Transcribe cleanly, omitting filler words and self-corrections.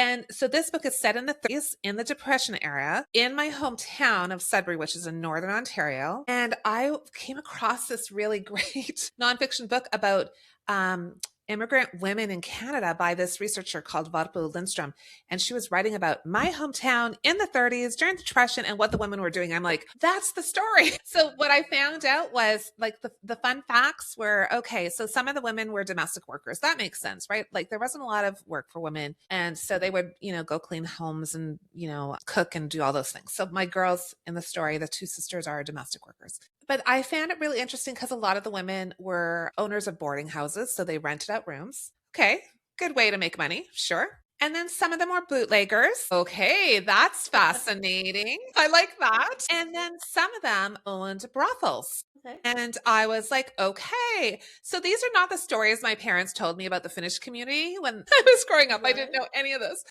And so this book is set in the 30s in the Depression era in my hometown of Sudbury, which is in Northern Ontario. And I came across this really great nonfiction book about immigrant women in Canada by this researcher called Varpo Lindstrom. And she was writing about my hometown in the 30s during the Depression and what the women were doing. I'm like, that's the story. So what I found out was like the fun facts were, okay, so some of the women were domestic workers. That makes sense, right? Like there wasn't a lot of work for women. And so they would, go clean homes and, cook and do all those things. So my girls in the story, the two sisters are domestic workers. But I found it really interesting because a lot of the women were owners of boarding houses. So they rented out rooms. Okay, good way to make money. Sure. And then some of them were bootleggers. Okay, that's fascinating. I like that. And then some of them owned brothels. Okay. And I was like, okay, so these are not the stories my parents told me about the Finnish community when I was growing up. I didn't know any of this.